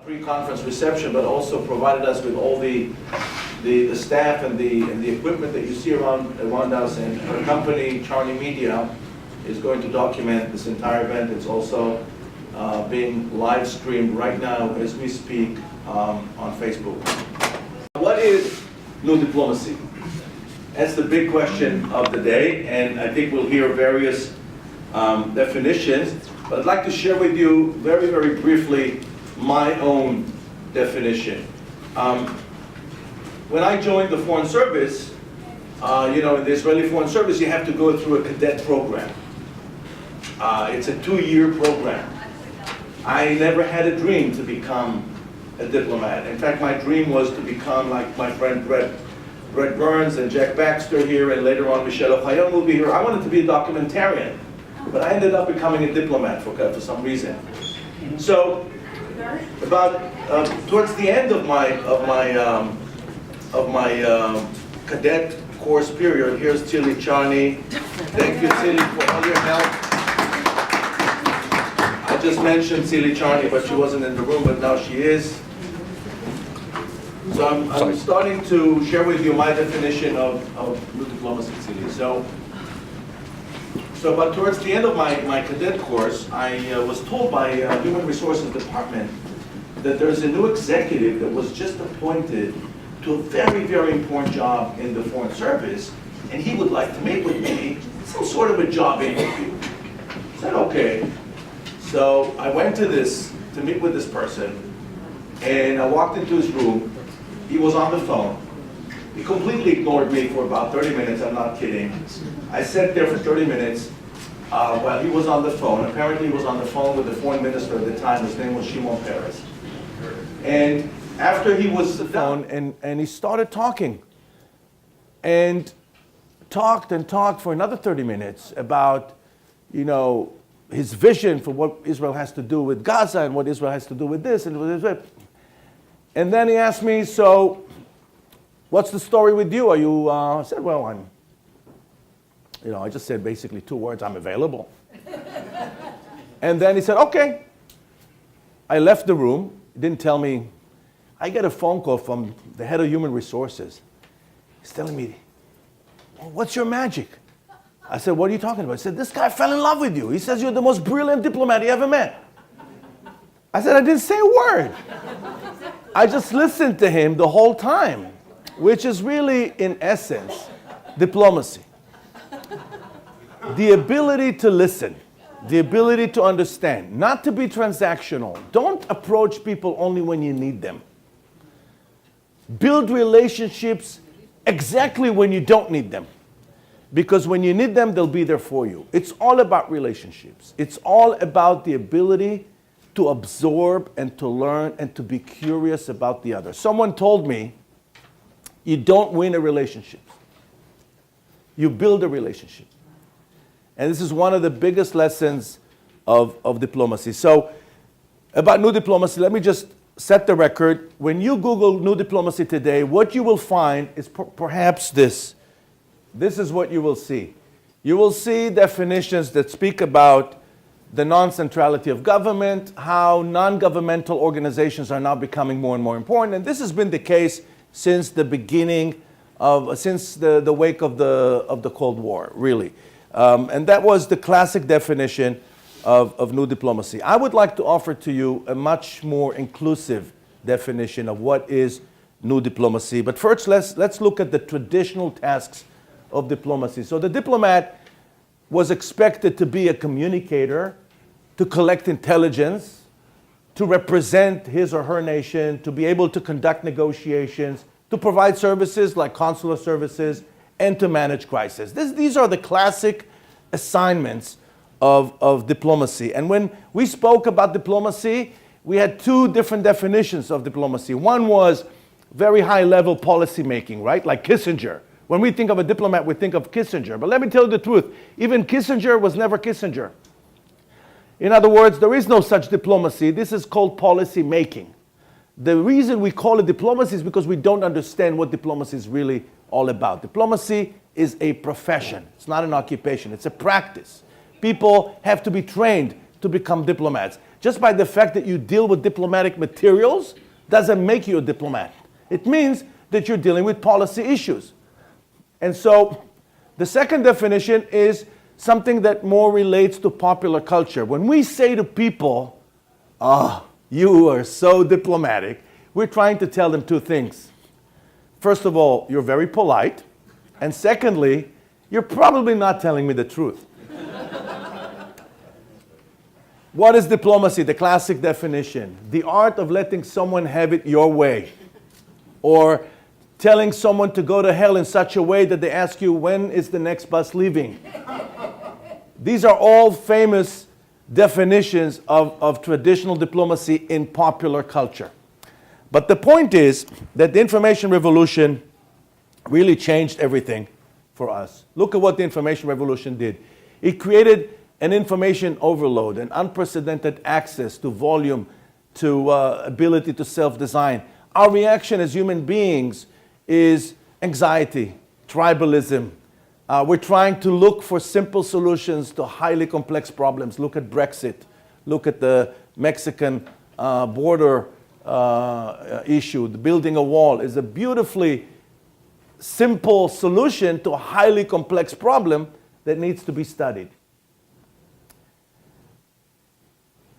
pre-conference reception, but also provided us with all the staff and the equipment that you see around us. And our company, Charney Media, is going to document this entire event. It's also being live streamed right now as we speak on Facebook. What is new diplomacy? That's the big question of the day, and I think we'll hear various definitions, but I'd like to share with you very, very briefly my own definition. When I joined the Foreign Service, in the Israeli Foreign Service, you have to go through a cadet program. It's a 2-year program. I never had a dream to become a diplomat. In fact, my dream was to become like my friend Brett Burns and Jack Baxter here, and later on Michelle Ochayon will be here. I wanted to be a documentarian, but I ended up becoming a diplomat for some reason. So, about towards the end of my cadet course period, here's Tzili Charney. Thank you, Tzili, for all your help. I just mentioned Tzili Charney, but she wasn't in the room, but now she is. So I'm starting to share with you my definition of new diplomacy, Tzili. But towards the end of my cadet course, I was told by Human Resources Department that there's a new executive that was just appointed to a very, very important job in the Foreign Service, and he would like to meet with me, some sort of a job interview. I said, okay. So I went to meet with this person, and I walked into his room. He was on the phone. He completely ignored me for about 30 minutes, I'm not kidding. I sat there for 30 minutes while he was on the phone. Apparently he was on the phone with the foreign minister at the time. His name was Shimon Peres. And after he was on the phone, and he started talking. And talked for another 30 minutes about, his vision for what Israel has to do with Gaza and what Israel has to do with this and with this. And then he asked me, so what's the story with you? Are you, I said, well, I just said basically 2 words, I'm available. And then he said, okay. I left the room, he didn't tell me. I get a phone call from the head of human resources. He's telling me, well, what's your magic? I said, what are you talking about? He said, this guy fell in love with you. He says you're the most brilliant diplomat he ever met. I said, I didn't say a word. I just listened to him the whole time, which is really, in essence, diplomacy. The ability to listen, the ability to understand, not to be transactional. Don't approach people only when you need them. Build relationships exactly when you don't need them. Because when you need them, they'll be there for you. It's all about relationships. It's all about the ability to absorb and to learn and to be curious about the other. Someone told me, you don't win a relationship. You build a relationship. And this is one of the biggest lessons of diplomacy. So, about new diplomacy, let me just set the record. When you Google new diplomacy today, what you will find is perhaps this. This is what you will see. You will see definitions that speak about the non-centrality of government, how non-governmental organizations are now becoming more and more important. And this has been the case since the beginning since the wake of the Cold War, really. And that was the classic definition of new diplomacy. I would like to offer to you a much more inclusive definition of what is new diplomacy. But first, let's look at the traditional tasks of diplomacy. So the diplomat was expected to be a communicator, to collect intelligence, to represent his or her nation, to be able to conduct negotiations, to provide services like consular services, and to manage crisis. These are the classic assignments of diplomacy. And when we spoke about diplomacy, we had 2 different definitions of diplomacy. One was very high-level policy making, right? Like Kissinger. When we think of a diplomat, we think of Kissinger. But let me tell you the truth. Even Kissinger was never Kissinger. In other words, there is no such diplomacy. This is called policy making. The reason we call it diplomacy is because we don't understand what diplomacy is really all about. Diplomacy is a profession. It's not an occupation. It's a practice. People have to be trained to become diplomats. just by the fact that you deal with diplomatic materials doesn't make you a diplomat. It means that you're dealing with policy issues. And so the second definition is something that more relates to popular culture. When we say to people, "Oh, you are so diplomatic," we're trying to tell them two things. First of all, you're very polite. And secondly, you're probably not telling me the truth. What is diplomacy? The classic definition: the art of letting someone have it your way, or telling someone to go to hell in such a way that they ask you, when is the next bus leaving? These are all famous definitions of traditional diplomacy in popular culture. But the point is that the information revolution really changed everything for us. Look at what the information revolution did. It created an information overload, an unprecedented access to volume, to ability to self-design. Our reaction as human beings is anxiety, tribalism. We're trying to look for simple solutions to highly complex problems. Look at Brexit. Look at the Mexican border issue. The building a wall is a beautifully simple solution to a highly complex problem that needs to be studied.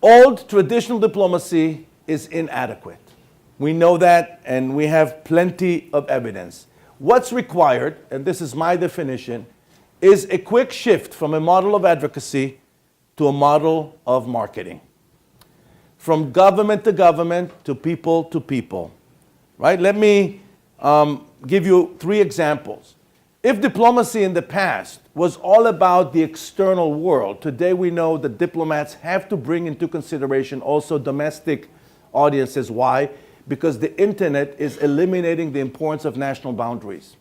Old traditional diplomacy is inadequate. We know that, and we have plenty of evidence. What's required, and this is my definition, is a quick shift from a model of advocacy to a model of marketing. From government to people, right? Let me give you 3 examples. If diplomacy in the past was all about the external world, today we know that diplomats have to bring into consideration also domestic audiences. Why? Because the internet is eliminating the importance of national boundaries.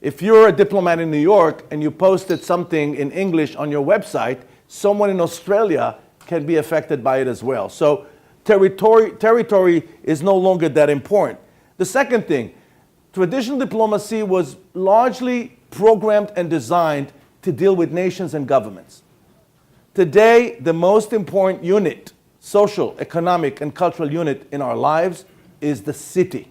If you're a diplomat in New York and you posted something in English on your website, someone in Australia can be affected by it as well. So territory is no longer that important. The second thing, traditional diplomacy was largely programmed and designed to deal with nations and governments. Today, the most important unit, social, economic, and cultural unit in our lives is the city.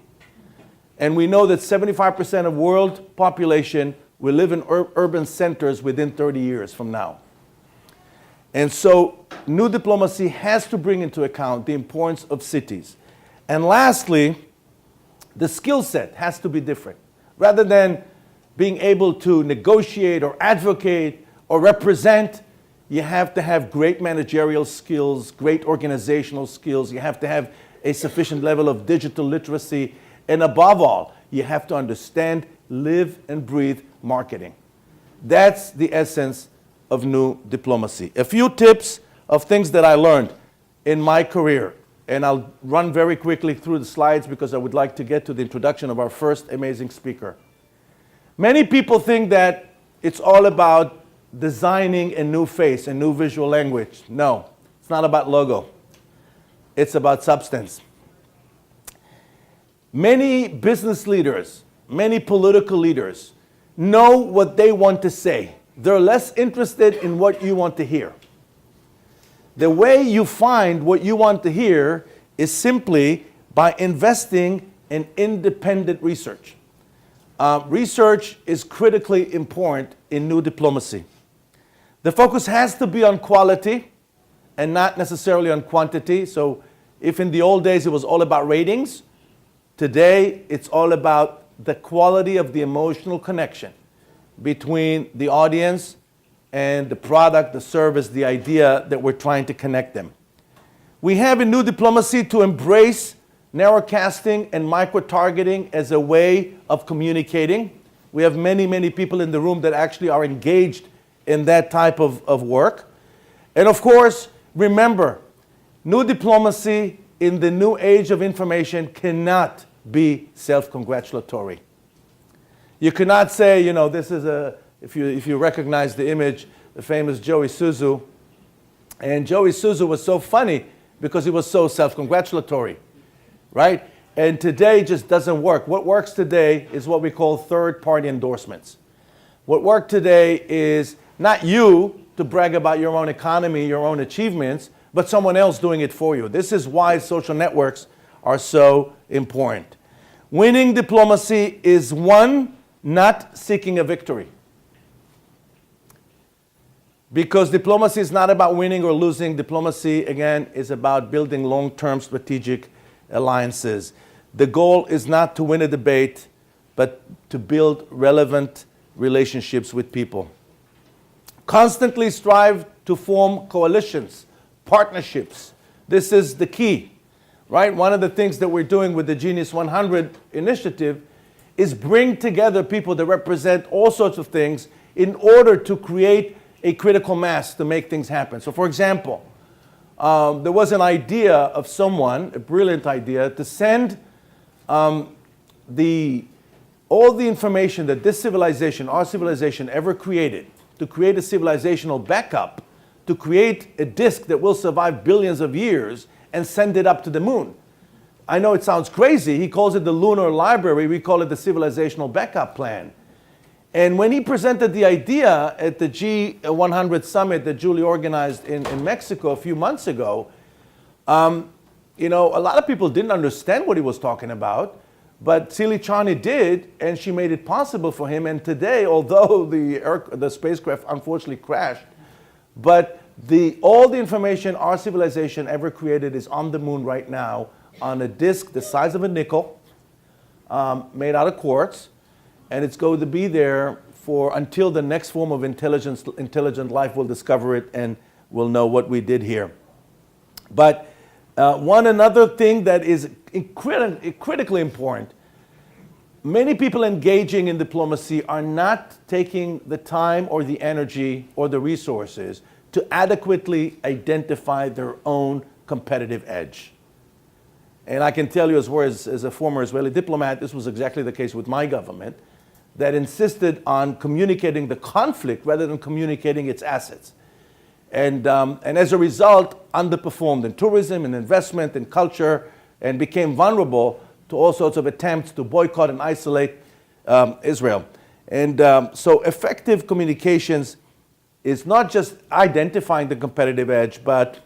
And we know that 75% of world population will live in urban centers within 30 years from now. And so new diplomacy has to bring into account the importance of cities. And lastly, the skill set has to be different. Rather than being able to negotiate or advocate or represent, you have to have great managerial skills, great organizational skills. You have to have a sufficient level of digital literacy. And above all, you have to understand, live and breathe marketing. That's the essence of new diplomacy. A few tips of things that I learned in my career. And I'll run very quickly through the slides because I would like to get to the introduction of our first amazing speaker. Many people think that it's all about designing a new face, a new visual language. No, it's not about logo. It's about substance. Many business leaders, many political leaders know what they want to say. They're less interested in what you want to hear. The way you find what you want to hear is simply by investing in independent research. Research is critically important in new diplomacy. The focus has to be on quality and not necessarily on quantity. So if in the old days it was all about ratings, today it's all about the quality of the emotional connection between the audience and the product, the service, the idea that we're trying to connect them. We have in new diplomacy to embrace narrowcasting and micro-targeting as a way of communicating. We have many, many people in the room that actually are engaged in that type of work. And of course, remember, new diplomacy in the new age of information cannot be self-congratulatory. You cannot say, you know, this is if you recognize the image, the famous Joey Suzu. And Joey Suzu was so funny because he was so self-congratulatory, right? And today just doesn't work. What works today is what we call third-party endorsements. What works today is not you to brag about your own economy, your own achievements, but someone else doing it for you. This is why social networks are so important. Winning diplomacy is one, not seeking a victory. Because diplomacy is not about winning or losing. Diplomacy, again, is about building long-term strategic alliances. The goal is not to win a debate, but to build relevant relationships with people. Constantly strive to form coalitions, partnerships. This is the key, right? One of the things that we're doing with the Genius 100 initiative is bring together people that represent all sorts of things in order to create a critical mass to make things happen. So for example, there was an idea of someone, a brilliant idea, to send all the information that this civilization, our civilization, ever created, to create a civilizational backup, to create a disk that will survive billions of years and send it up to the moon. I know it sounds crazy. He calls it the Lunar Library. We call it the Civilizational Backup Plan. And when he presented the idea at the G100 summit that Julie organized in Mexico a few months ago, you know, a lot of people didn't understand what he was talking about, but Charney did, and she made it possible for him. And today, although the spacecraft unfortunately crashed, but all the information our civilization ever created is on the moon right now on a disk the size of a nickel, made out of quartz. And it's going to be there until the next form of intelligent life will discover it and will know what we did here. But another thing that is critically important, many people engaging in diplomacy are not taking the time or the energy or the resources to adequately identify their own competitive edge. And I can tell you as a former Israeli diplomat, this was exactly the case with my government, that insisted on communicating the conflict rather than communicating its assets. And as a result, underperformed in tourism and investment and culture and became vulnerable to all sorts of attempts to boycott and isolate Israel. And so effective communications is not just identifying the competitive edge, but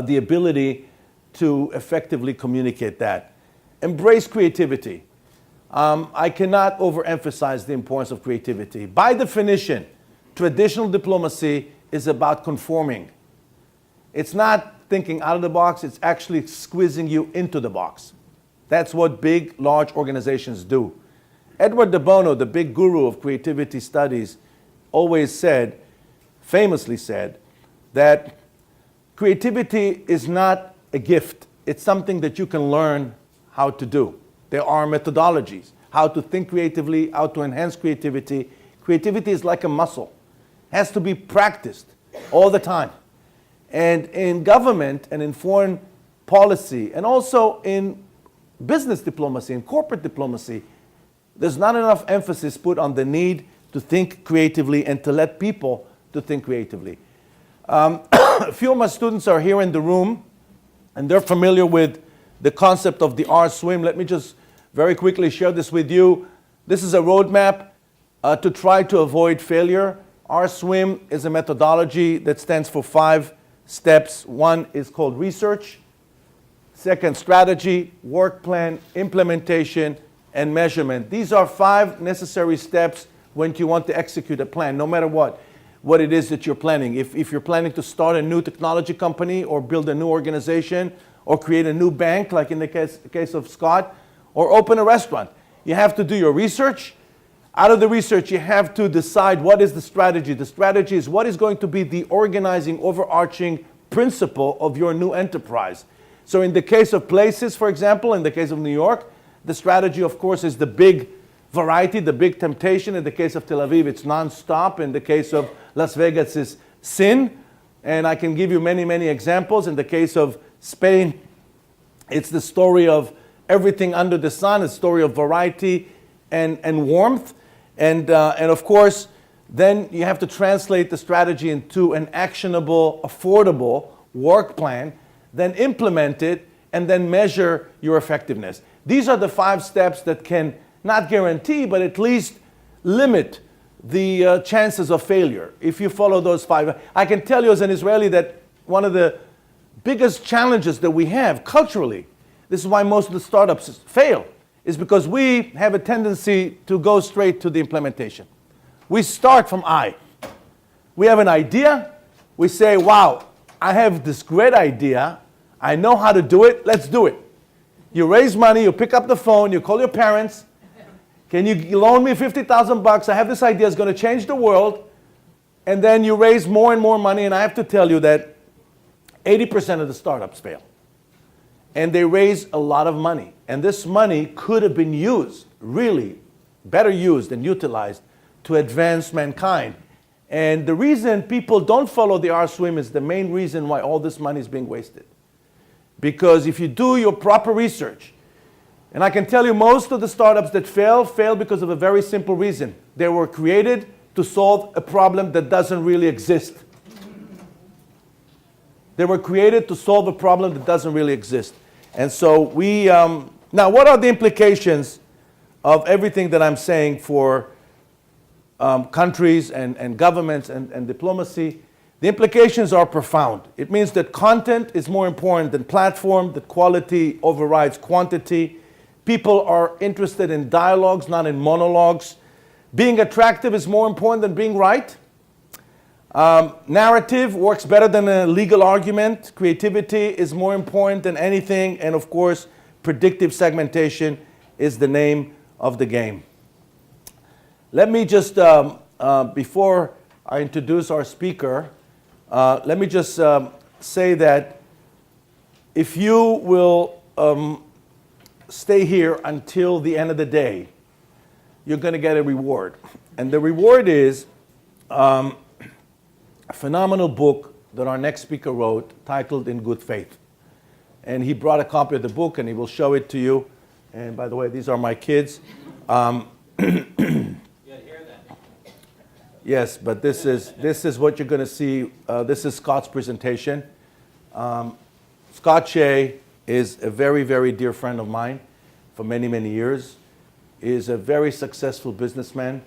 the ability to effectively communicate that. Embrace creativity. I cannot overemphasize the importance of creativity. By definition, traditional diplomacy is about conforming. It's not thinking out of the box, it's actually squeezing you into the box. That's what big, large organizations do. Edward de Bono, the big guru of creativity studies, always famously said, that creativity is not a gift. It's something that you can learn how to do. There are methodologies, how to think creatively, how to enhance creativity. Creativity is like a muscle. It has to be practiced all the time. And in government and in foreign policy, and also in business diplomacy and corporate diplomacy, there's not enough emphasis put on the need to think creatively and to let people to think creatively. A few of my students are here in the room, and they're familiar with the concept of the R-Swim. Let me just very quickly share this with you. This is a roadmap to try to avoid failure. R-Swim is a methodology that stands for 5 steps. One is called research. Second, strategy, work plan, implementation, and measurement. These are 5 necessary steps when you want to execute a plan, no matter what it is that you're planning. If you're planning to start a new technology company or build a new organization or create a new bank, like in the case of Scott, or open a restaurant, you have to do your research. Out of the research, you have to decide what is the strategy. The strategy is what is going to be the organizing, overarching principle of your new enterprise. So in the case of places, for example, in the case of New York, the strategy, of course, is the big variety, the big temptation. In the case of Tel Aviv, it's nonstop. In the case of Las Vegas, it's sin. And I can give you many, many examples. In the case of Spain, it's the story of everything under the sun, a story of variety and warmth. And of course, then you have to translate the strategy into an actionable, affordable work plan, then implement it, and then measure your effectiveness. These are the 5 steps that can not guarantee, but at least limit the chances of failure if you follow those 5. I can tell you as an Israeli that one of the biggest challenges that we have culturally, this is why most of the startups fail, is because we have a tendency to go straight to the implementation. We start from I. We have an idea. We say, wow, I have this great idea. I know how to do it. Let's do it. You raise money. You pick up the phone. You call your parents. Can you loan me $50,000? I have this idea. It's going to change the world. And then you raise more and more money. And I have to tell you that 80% of the startups fail. And they raise a lot of money. And this money could have been used, really better used and utilized, to advance mankind. And the reason people don't follow the R-Swim is the main reason why all this money is being wasted. Because if you do your proper research, and I can tell you most of the startups that fail because of a very simple reason. They were created to solve a problem that doesn't really exist. They were created to solve a problem that doesn't really exist. And so we, now what are the implications of everything that I'm saying for countries and governments and diplomacy? The implications are profound. It means that content is more important than platform, that quality overrides quantity. People are interested in dialogues, not in monologues. Being attractive is more important than being right. Narrative works better than a legal argument. Creativity is more important than anything. And of course, predictive segmentation is the name of the game. Let me just, before I introduce our speaker, let me just say that if you will stay here until the end of the day, you're going to get a reward. And the reward is a phenomenal book that our next speaker wrote titled In Good Faith. And he brought a copy of the book and he will show it to you. And by the way, these are my kids. Yes, but this is what you're going to see. This is Scott's presentation. Scott Shea is a very, very dear friend of mine for many, many years. He is a very successful businessman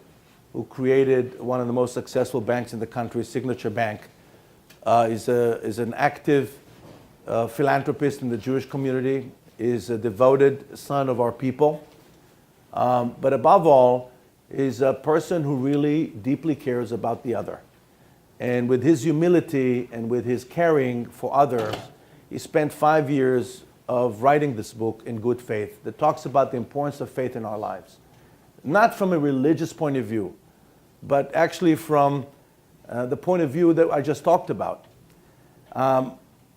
who created one of the most successful banks in the country, Signature Bank. Is an active philanthropist in the Jewish community, is a devoted son of our people. But above all, is a person who really deeply cares about the other. And with his humility and with his caring for others, he spent 5 years of writing this book, In Good Faith, that talks about the importance of faith in our lives. Not from a religious point of view, but actually from the point of view that I just talked about.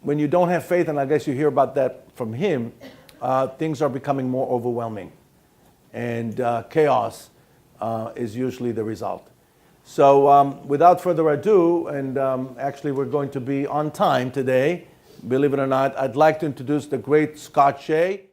When you don't have faith, and I guess you hear about that from him, things are becoming more overwhelming. And chaos is usually the result. So without further ado, and actually we're going to be on time today, believe it or not, I'd like to introduce the great Scott Shea.